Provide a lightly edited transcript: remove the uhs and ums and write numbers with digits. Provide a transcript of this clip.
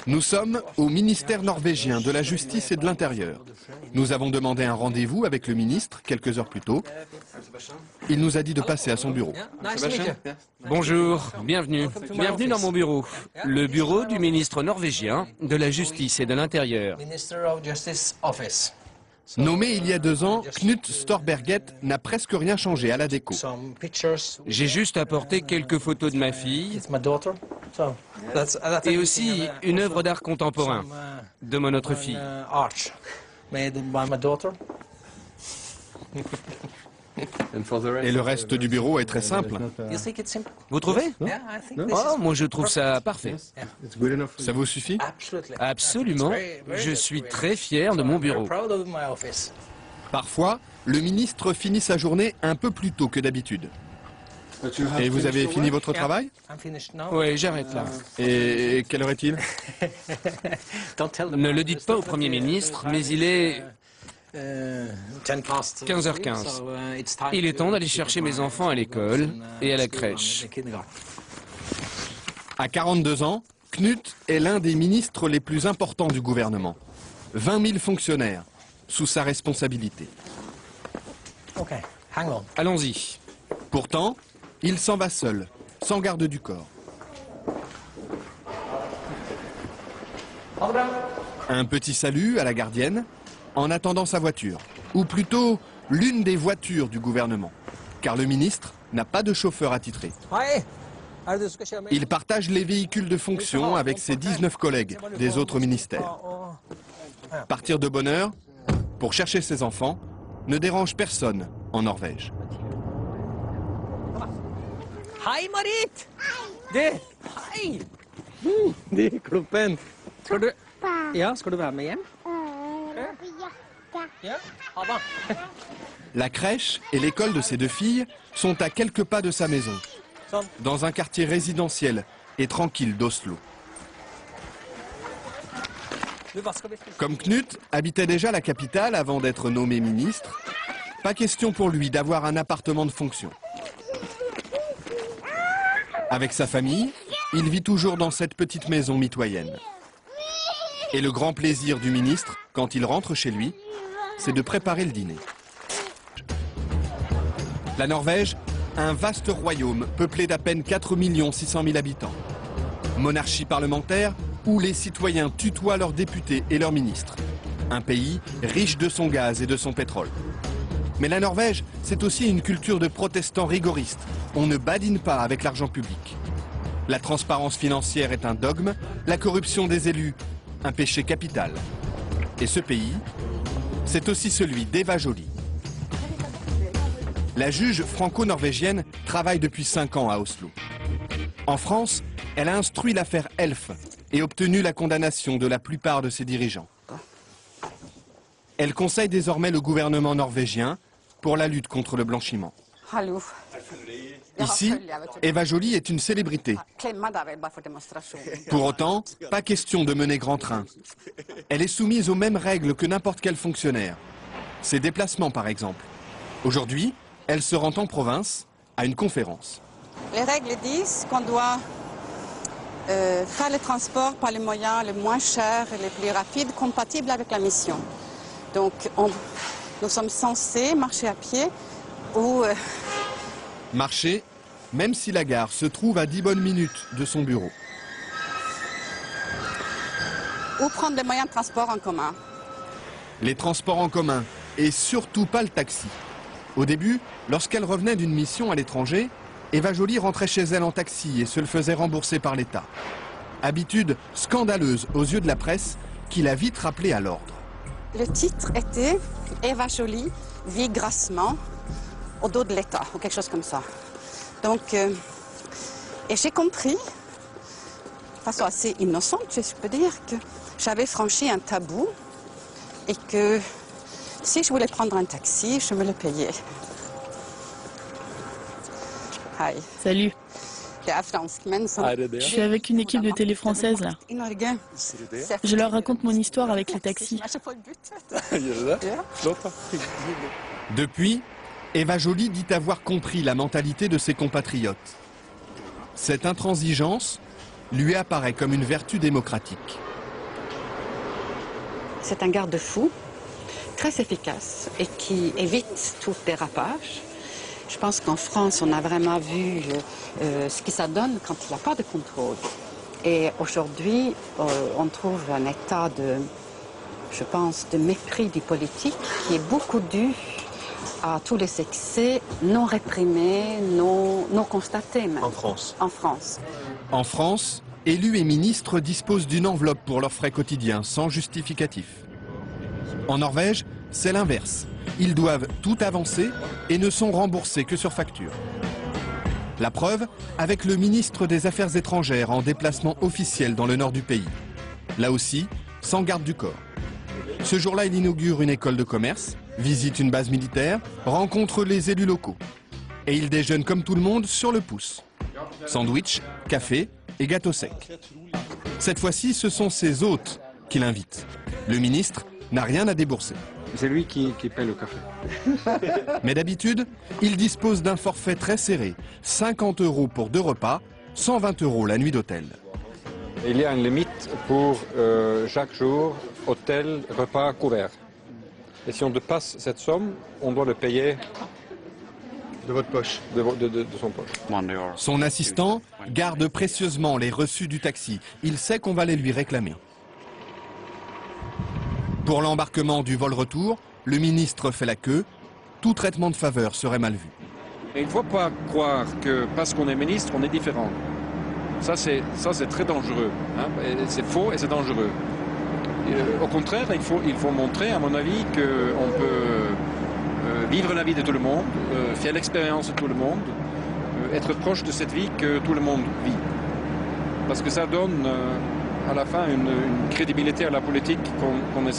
Nous sommes au ministère norvégien de la Justice et de l'Intérieur. Nous avons demandé un rendez-vous avec le ministre quelques heures plus tôt. Il nous a dit de passer à son bureau. Bonjour, bienvenue. Bienvenue dans mon bureau. Le bureau du ministre norvégien de la Justice et de l'Intérieur. Nommé il y a 2 ans, Knut Storberget n'a presque rien changé à la déco. J'ai juste apporté quelques photos de ma fille et aussi une œuvre d'art contemporain de mon autre fille. Et le reste du bureau est très simple. Vous trouvez? Oh, moi je trouve ça parfait. Ça vous suffit? Absolument. Je suis très fier de mon bureau. Parfois, le ministre finit sa journée un peu plus tôt que d'habitude. Et vous avez fini votre travail? Oui, j'arrête là. Et quelle heure est-il? Ne le dites pas au Premier ministre, mais il est 15h15. Il est temps d'aller chercher mes enfants à l'école et à la crèche. À 42 ans, Knut est l'un des ministres les plus importants du gouvernement. 20 000 fonctionnaires sous sa responsabilité. Allons-y. Pourtant, il s'en va seul, sans garde du corps. Un petit salut à la gardienne en attendant sa voiture, ou plutôt l'une des voitures du gouvernement, car le ministre n'a pas de chauffeur attitré. Il partage les véhicules de fonction avec ses 19 collègues des autres ministères. Partir de bonne heure pour chercher ses enfants ne dérange personne en Norvège. Hei, Marit! Du, hei! De Kloppen. Skal du være med hjem? Ja, ha det. La crèche et l'école de ses 2 filles sont à quelques pas de sa maison, dans un quartier résidentiel et tranquille d'Oslo. Comme Knut habitait déjà la capitale avant d'être nommé ministre, pas question pour lui d'avoir un appartement de fonction. Avec sa famille, il vit toujours dans cette petite maison mitoyenne. Et le grand plaisir du ministre, quand il rentre chez lui, c'est de préparer le dîner. La Norvège, un vaste royaume peuplé d'à peine 4 600 000 habitants. Monarchie parlementaire où les citoyens tutoient leurs députés et leurs ministres. Un pays riche de son gaz et de son pétrole. Mais la Norvège, c'est aussi une culture de protestants rigoristes. On ne badine pas avec l'argent public. La transparence financière est un dogme, la corruption des élus, un péché capital. Et ce pays, c'est aussi celui d'Eva Joly. La juge franco-norvégienne travaille depuis 5 ans à Oslo. En France, elle a instruit l'affaire Elf et obtenu la condamnation de la plupart de ses dirigeants. Elle conseille désormais le gouvernement norvégien pour la lutte contre le blanchiment. Ici, Eva Joly est une célébrité. Pour autant, pas question de mener grand train. Elle est soumise aux mêmes règles que n'importe quel fonctionnaire. Ses déplacements, par exemple. Aujourd'hui, elle se rend en province à une conférence. Les règles disent qu'on doit faire le transport par les moyens les moins chers et les plus rapides, compatibles avec la mission. Donc, nous sommes censés marcher à pied ou... Marcher, même si la gare se trouve à 10 bonnes minutes de son bureau. Ou prendre les moyens de transport en commun. Les transports en commun, et surtout pas le taxi. Au début, lorsqu'elle revenait d'une mission à l'étranger, Eva Joly rentrait chez elle en taxi et se le faisait rembourser par l'État. Habitude scandaleuse aux yeux de la presse qui l'a vite rappelée à l'ordre. Le titre était « Eva Joly vit grassement au dos de l'État » ou quelque chose comme ça. Donc, et j'ai compris, de façon assez innocente, je peux dire, que j'avais franchi un tabou et que si je voulais prendre un taxi, je me le payais. Hi. Salut. Je suis avec une équipe de télé française là. Je leur raconte mon histoire avec les taxis. Depuis, Eva Joly dit avoir compris la mentalité de ses compatriotes. Cette intransigeance, lui apparaît comme une vertu démocratique. C'est un garde-fou très efficace et qui évite tout dérapage. Je pense qu'en France, on a vraiment vu ce que ça donne quand il n'y a pas de contrôle. Et aujourd'hui, on trouve un état je pense, de mépris du politique qui est beaucoup dû à tous les excès non réprimés, non constatés même. En France. En France. En France, élus et ministres disposent d'une enveloppe pour leurs frais quotidiens, sans justificatif. En Norvège, c'est l'inverse. Ils doivent tout avancer et ne sont remboursés que sur facture. La preuve, avec le ministre des Affaires étrangères en déplacement officiel dans le nord du pays. Là aussi, sans garde du corps. Ce jour-là, il inaugure une école de commerce, visite une base militaire, rencontre les élus locaux. Et il déjeune comme tout le monde sur le pouce. Sandwich, café et gâteau sec. Cette fois-ci, ce sont ses hôtes qui l'invitent. Le ministre n'a rien à débourser. C'est lui qui paie le café. Mais d'habitude, il dispose d'un forfait très serré. 50 € pour 2 repas, 120 € la nuit d'hôtel. Il y a une limite pour chaque jour, hôtel, repas, couvert. Et si on dépasse cette somme, on doit le payer De votre poche. de son poche. Son assistant garde précieusement les reçus du taxi. Il sait qu'on va les lui réclamer. Pour l'embarquement du vol retour, le ministre fait la queue. Tout traitement de faveur serait mal vu. Et il ne faut pas croire que parce qu'on est ministre, on est différent. Ça, c'est très dangereux. Hein. C'est faux et c'est dangereux. Au contraire, il faut montrer, à mon avis, qu'on peut vivre la vie de tout le monde, faire l'expérience de tout le monde, être proche de cette vie que tout le monde vit. Parce que ça donne à la fin une crédibilité à la politique qu'on essaie